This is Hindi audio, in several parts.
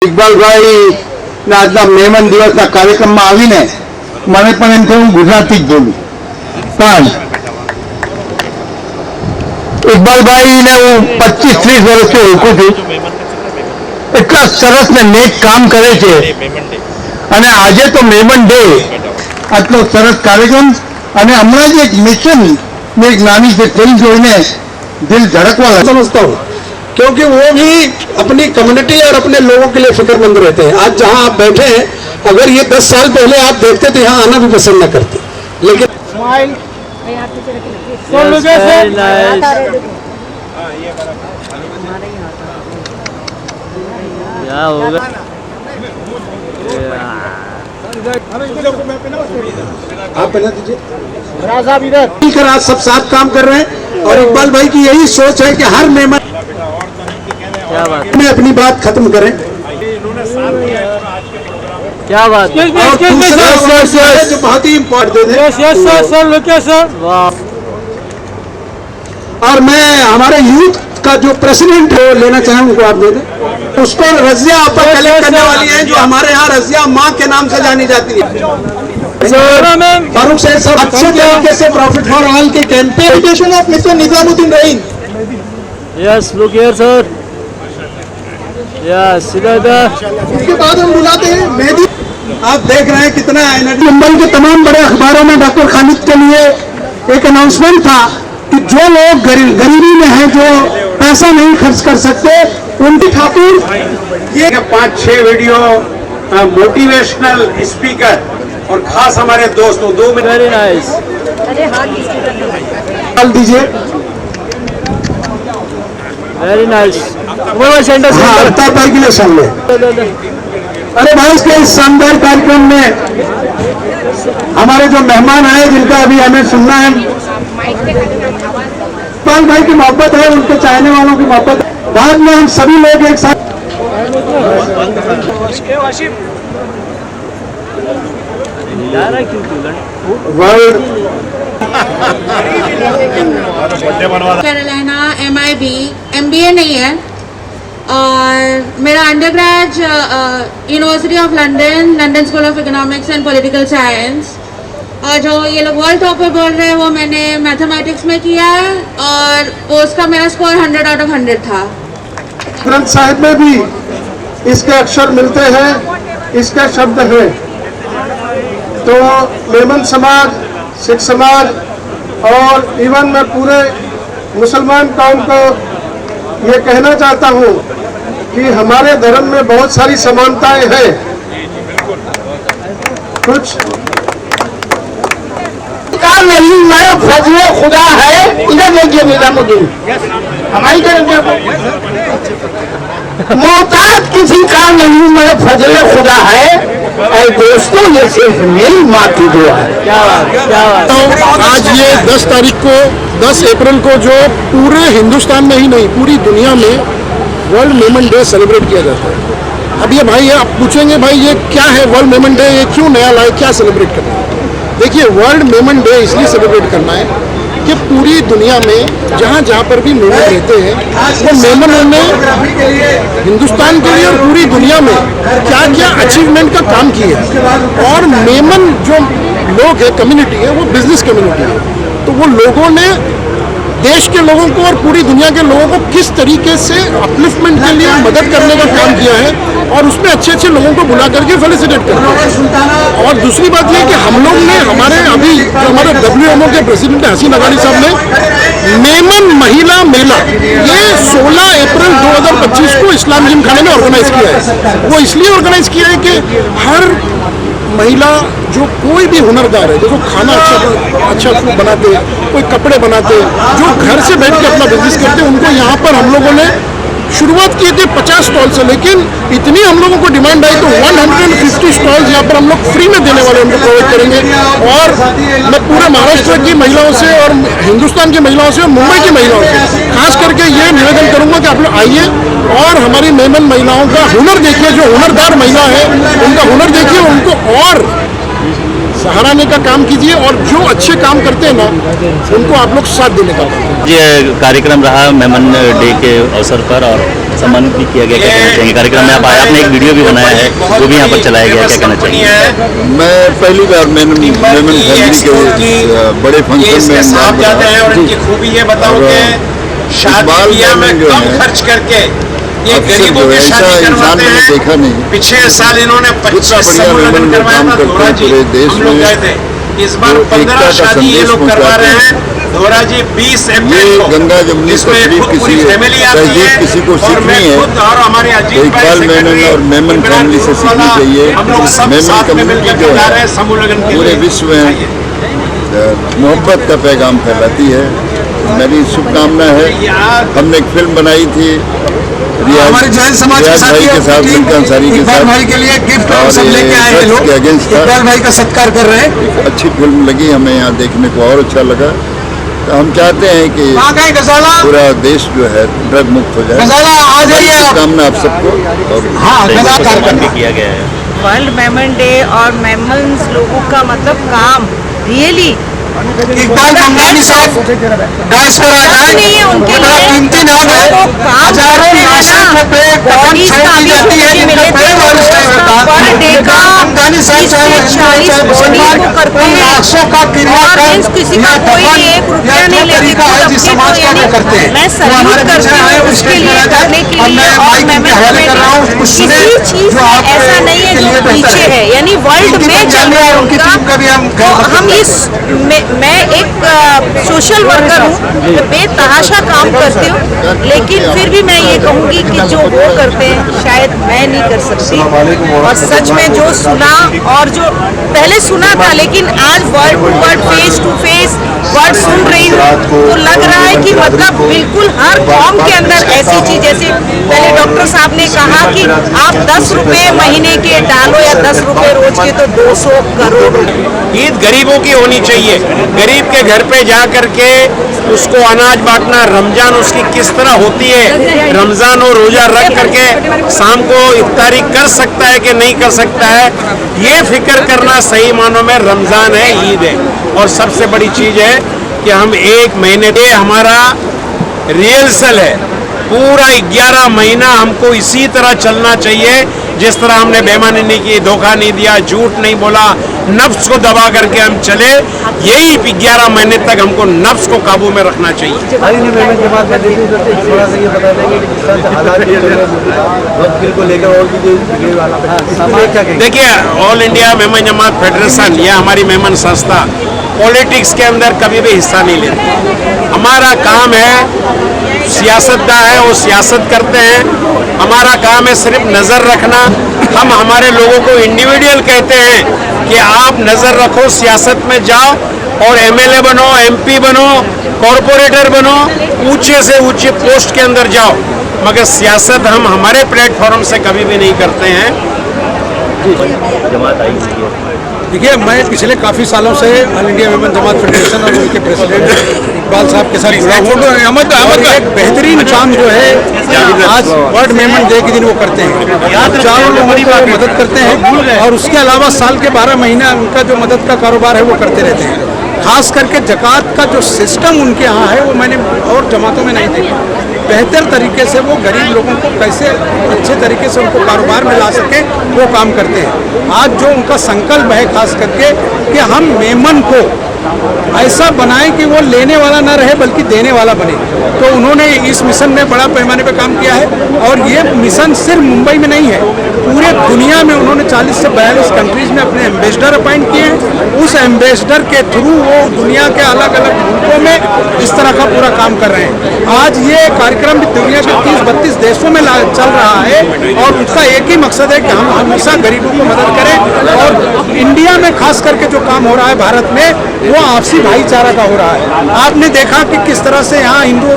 ઇકબાલભાઈ આજના મહેમાન દિવસના કાર્યક્રમમાં આવીને મને પણ એમ થયું હું ગુજરાતી જ બોલું, પણ ઇકબાલભાઈને હું 25-30 વર્ષથી ઓળખું છું. એટલા સરસ ને નેક કામ કરે છે અને આજે તો મહેમાન ડે, આટલો સરસ કાર્યક્રમ અને હમણાં જ એક મિશન में एक नानी से फिल्म જોઈને दिल धड़कवा समझता हूँ, क्योंकि वो भी अपनी कम्युनिटी और अपने लोगों के लिए फिक्रमंद रहते हैं. आज जहाँ आप बैठे हैं, अगर ये 10 साल पहले आप देखते तो यहाँ आना भी पसंद न करते, लेकिन आप बना दीजिए. मिलकर आज सब साथ काम कर रहे हैं और इकबाल भाई की यही सोच है कि हर मेहमान में अपनी बात खत्म करें. क्या बात है? जो बहुत ही इम्पोर्टेंट है, और मैं हमारे यूथ का जो प्रेसिडेंट है लेना चाहें उनको आप दे दें. उसको रजिया आप कलेक्ट करने वाली है, जो हमारे यहाँ रजिया माँ के नाम से जानी जाती है. फारूक सैयद साहब अच्छे तरीके से प्रॉफिट फॉर ऑल के campaign of mister Nizamuddin Rahim. Yes, look here sir. Yes, उसके बाद हम बुलाते हैं मेहदी. आप देख रहे हैं कितना एनर्जी. मुंबई के तमाम बड़े अखबारों में डॉक्टर खालिद के लिए एक अनाउंसमेंट था कि जो लोग गरीबी में हैं, जो पैसा नहीं खर्च कर सकते, उनकी ठाकुर ये 5-6 वीडियो मोटिवेशनल स्पीकर और खास हमारे दोस्तों 2 मिनट. Very nice. डाल दीजिए. Very nice. अवतार भाई के लिए सुन ले. अरे भाई, इसके इस शानदार कार्यक्रम में हमारे जो मेहमान आए, जिनका अभी हमें सुनना है, इकबाल भाई की मोहब्बत है, उनके चाहने वालों की मोहब्बत है. बाद में हम सभी लोग एक साथ कैरोलिना MIB MBA नहीं है, और मेरा undergrad university of London school of economics and political science, और जो ये लोग वर्ल्ड टॉपर बोल रहे हैं वो मैंने मैथमेटिक्स में किया है, और उसका मेरा स्कोर 100 out of 100 था. ग्रंथ साहिब में भी इसके अक्षर मिलते हैं, इसके शब्द हैं. तो मेमन समाज, सिख समाज और इवन मैं पूरे मुसलमान कौम को ये कहना चाहता हूँ कि हमारे धर्म में बहुत सारी समानताएं हैं. कुछ नहीं, मैं फजले खुदा है, इधर देखिए निजामुद्दीन, हमारी तरफ मोहताज किसी का नहीं, मैं फजले खुदा है. और दोस्तों, ये सिर्फ मेरी माँ की दुआ है. क्या बात. तो आज ये 10 तारीख को, 10 अप्रैल को, जो पूरे हिंदुस्तान में ही नहीं पूरी दुनिया में वर्ल्ड मेमन डे सेलिब्रेट किया जाता है. अब ये भाई, आप पूछेंगे भाई ये क्या है वर्ल्ड मेमन डे, ये क्यों नया लाए, क्या सेलिब्रेट करना है? देखिए, वर्ल्ड मेमन डे इसलिए सेलिब्रेट करना है कि पूरी दुनिया में जहाँ जहाँ पर भी मेमन रहते हैं, वो मेमनों ने हिंदुस्तान के लिए और पूरी दुनिया में क्या क्या अचीवमेंट का काम किया है. और मेमन जो लोग है, कम्युनिटी है, वो बिजनेस कम्युनिटी है. तो वो लोगों ने देश के लोगों को और पूरी दुनिया के लोगों को किस तरीके से अपलिफ्टमेंट के लिए मदद करने का काम किया है, और उसमें अच्छे अच्छे लोगों को बुला करके फेलिसिटेट करते हैं. और दूसरी बात यह कि हम लोग ने हमारे अभी जो हमारे WMO के प्रेसिडेंट हसीन अगानी साहब ने मेमन महिला मेला ये 16 अप्रैल 2025 को इस्लाम जिम खाने में ऑर्गेनाइज किया है. वो इसलिए ऑर्गेनाइज किया है कि हर महिला, जो कोई भी हुनरगार है, देखो खाना अच्छा फूड बनाते, कोई कपड़े बनाते, जो घर से बैठ के अपना बिजनेस करते, उनको यहाँ पर हम लोगों ने शुरुआत की थी 50 स्टॉल से, लेकिन इतनी हम लोगों को डिमांड आई तो 150 स्टॉल्स यहाँ पर हम लोग फ्री में देने वाले उनको प्रोवाइड करेंगे. और मैं पूरे महाराष्ट्र की महिलाओं से और हिंदुस्तान की महिलाओं से और मुंबई की महिलाओं से खास करके ये निवेदन करूँगा कि आप लोग आइए और हमारी मेमन महिलाओं का हुनर देखिए. जो हुनरदार महिला है, उनका हुनर देखिए, उनको और सहाराने का काम कीजिए, और जो अच्छे काम करते हैं ना, उनको आप लोग साथ देने का. ये कार्यक्रम रहा मेमन डे के अवसर पर, और सम्मानित भी किया गया, क्या कहना चाहेंगे? कार्यक्रम में आप आए, आपने एक वीडियो भी बनाया है, वो भी यहाँ पर चलाया गया, क्या कहना चाहेंगे? मैं पहली बार मेमन फैमिली के बड़े फंक्शन में साथ जाते हैं और इनकी खूबी ये बताओ कि शादी में कम खर्च करके ये गरीबों की शादी करवाते हैं। देखा नहीं, पिछले साल इन्होंने 25 समूह लगन करवाया था धोरा जी, हम लोग गए थे। इस बार 15 शादी ये लोग करवा रहे हैं। धोरा जी 20 अप्रैल को गंगा जमुनी तकरीब पूरी फैमिली आती है किसी को और मैं सीखनी है खुद और हमारे अजीत भाई मेमन और मेमन फैमिली से सीखनी चाहिए। हम लोग सब मेमन साथ में कम्युनिटी मिलकर जो जा रहे है हैं समूह लगन के पूरे लिए। विश्व में मोहब्बत का पैगाम फैलाती है। मेरी शुभकामना है। हमने एक फिल्म बनाई थी हमारे जैन समाज के साथी के साथ मिलकर अंसारी के इकबाल साथ भाई के लिए गिफ्ट और और सब लेके आए हैं लोग। के अगेंस्ट था। इकबाल भाई का सत्कार कर रहे हैं। अच्छी फिल्म लगी हमें, यहाँ देखने को और अच्छा लगा। तो हम चाहते हैं कि कहाँ गए गजाला? पूरा देश जो है ड्रग मुक्त हो जाए। गजाला आ जाइए आप। शुभकामना आप सबको। और हाँ गजा कार्यक्रम भी किया गया है। वर्ल्ड मेमन डे और मेमन्स लोगों का मतलब काम रियली इकबाल मंगानी साहब डायस्पोरा नहीं है उनके बड़ा लिए। कीमती नाम है। वो काम हजारों करते हैं लाशों ना। पे कफन बॉडीज छोड़ दी जाती है जिनका परिवार उसका होता है। पर डे का मंगानी साहब चाहे 40 बॉडी को करते हैं लाशों का और क्रियाकर्म मीन्स किसी का या कोई दफन एक रुपया या नहीं जो लेते तरीका है जिस समाज का वो करते हैं। मैं वो सल्यूट हमारे करती पीछे आए हूँ उस उसके स्टेज लिए पे करने के और लिए। मैं और माइक मेमन के हवाले कर रहा हूँ कमेटी कुछ सुने किसी चीज जो में आपके ऐसा नहीं है लिए जो बेहतर पीछे है, यानी वर्ल्ड में चल रहा है उनकी उनका। टीम का भी हम तो हम इस मैं एक सोशल वर्कर हूँ, बेतहाशा काम करती हूँ, लेकिन फिर भी मैं ये कहूँगी कि जो वो करते हैं शायद मैं नहीं कर सकती। और सच में जो सुना और जो पहले सुना था, लेकिन आज word to word face to face word सुन रही हूँ तो लग रहा है कि मतलब बिल्कुल हर कौम के अंदर ऐसी चीज, जैसे पहले डॉक्टर साहब ने कहा कि आप 10 रुपए महीने के डालो या 10 रुपए रोज के, तो 200 करोड़। ईद गरीबों की होनी चाहिए। गरीब के घर पे जा करके उसको अनाज बांटना, रमजान उसकी किस तरह होती है, रमजान और रोजा रख करके शाम को इफ्तारी कर सकता है कि नहीं कर सकता है, ये फिक्र करना सही मानों में रमजान है, ईद है। और सबसे बड़ी चीज है कि हम एक महीने के हमारा रिहर्सल है, पूरा 11 महीना हमको इसी तरह चलना चाहिए जिस तरह हमने बेईमानी नहीं की, धोखा नहीं दिया, झूठ नहीं बोला, नफ्स को दबा करके हम चले। यही 11 महीने तक हमको नफ्स को काबू में रखना चाहिए। देखिए, ऑल इंडिया मेमन जमात फेडरेशन, यह हमारी मेमन संस्था पॉलिटिक्स के अंदर कभी भी हिस्सा नहीं लेती। हमारा काम है, सियासतदान है वो सियासत करते हैं, हमारा काम है सिर्फ नज़र रखना। हम हमारे लोगों को इंडिविजुअल कहते हैं कि आप नज़र रखो, सियासत में जाओ और एमएलए बनो, एमपी बनो, कॉरपोरेटर बनो, ऊंचे से ऊंचे पोस्ट के अंदर जाओ, मगर सियासत हम हमारे प्लेटफॉर्म से कभी भी नहीं करते हैं। जमात आई हुई है। देखिए, मैं पिछले काफ़ी सालों से ऑल इंडिया मेमन जमात फेडरेशन और उनके प्रेसिडेंट इकबाल साहब के साथ जुड़ा हुआ हूँ। अहमद एक बेहतरीन काम जो है आज वर्ल्ड मेमन डे के दिन वो करते हैं, चारों लोगों की मदद करते हैं और उसके अलावा साल के 12 महीना उनका जो मदद का कारोबार है वो करते रहते हैं। खास करके ज़कात का जो सिस्टम उनके यहाँ है वो मैंने और जमातों में नहीं देखा। बेहतर तरीके से वो गरीब लोगों को कैसे अच्छे तरीके से उनको कारोबार में ला सके वो काम करते हैं। आज जो उनका संकल्प है खास करके कि हम मेमन को ऐसा बनाएं कि वो लेने वाला ना रहे बल्कि देने वाला बने, तो उन्होंने इस मिशन में बड़ा पैमाने पर काम किया है। और ये मिशन सिर्फ मुंबई में नहीं है, पूरे दुनिया में उन्होंने 40 से 42 कंट्रीज में अपने एम्बेसडर अपॉइंट किए हैं। उस एम्बेसडर के थ्रू वो दुनिया के अलग अलग मुल्कों में इस तरह का पूरा काम कर रहे हैं। आज ये कार्यक्रम भी दुनिया के 30-32 देशों में चल रहा है और उसका एक ही मकसद है कि हम हमेशा गरीबों को मदद करें। और इंडिया में खास करके जो काम हो रहा है भारत में, वो आपसी भाईचारा का हो रहा है। आपने देखा कि किस तरह से यहाँ हिंदू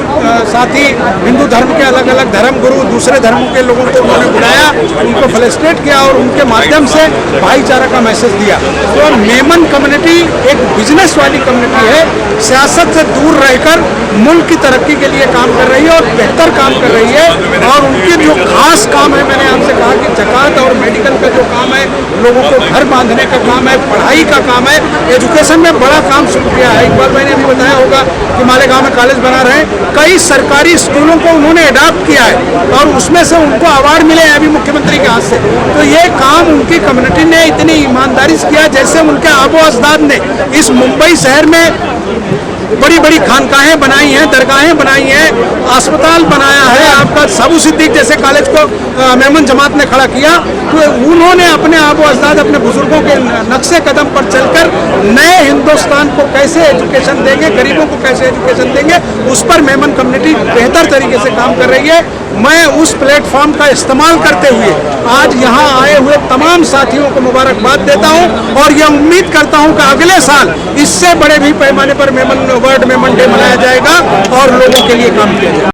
साथी, हिंदू धर्म के अलग अलग धर्म गुरु, दूसरे धर्मों के लोगों को उन्होंने बुलाया, उनको फेलिसिटेट किया और उनके माध्यम से भाईचारा का मैसेज दिया। तो मेमन कम्युनिटी एक बिजनेस वाली कम्युनिटी है, सियासत से दूर रहकर मुल्क की तरक्की के लिए काम कर रही है और बेहतर काम कर रही है। और उनके जो खास काम है, मैंने आपसे कहा कि ज़कात और मेडिकल का जो काम काम है, लोगों को घर बांधने का काम है, पढ़ाई का काम है, एजुकेशन में बड़ा काम शुरू किया है। एक बार मैंने अभी बताया होगा कि मालेगांव में कॉलेज बना रहे हैं, कई सरकारी स्कूलों को उन्होंने अडॉप्ट किया है और उसमें से उनको अवार्ड मिले हैं अभी मुख्यमंत्री के हाथ से। तो ये काम उनकी कम्युनिटी ने इतनी ईमानदारी से किया, जैसे उनके आबो अजदाद ने इस मुंबई शहर में बड़ी बड़ी खानकाहें बनाई हैं, दरगाहें बनाई हैं, अस्पताल बनाया है। आपका साबू सिद्दीक जैसे कॉलेज को मेमन जमात ने खड़ा किया, तो उन्होंने अपने आबो अजदाद, अपने बुजुर्गों के नक्शे कदम पर चलकर नए हिंदुस्तान को कैसे एजुकेशन देंगे, गरीबों को कैसे एजुकेशन देंगे, उस पर मेमन कम्युनिटी बेहतर तरीके से काम कर रही है। मैं उस प्लेटफॉर्म का इस्तेमाल करते हुए आज यहाँ आए हुए तमाम साथियों को मुबारकबाद देता हूँ और यह उम्मीद करता हूँ कि अगले साल इससे बड़े भी पैमाने पर वर्ल्ड मेमन डे मनाया जाएगा और लोगों के लिए काम किया जाएगा।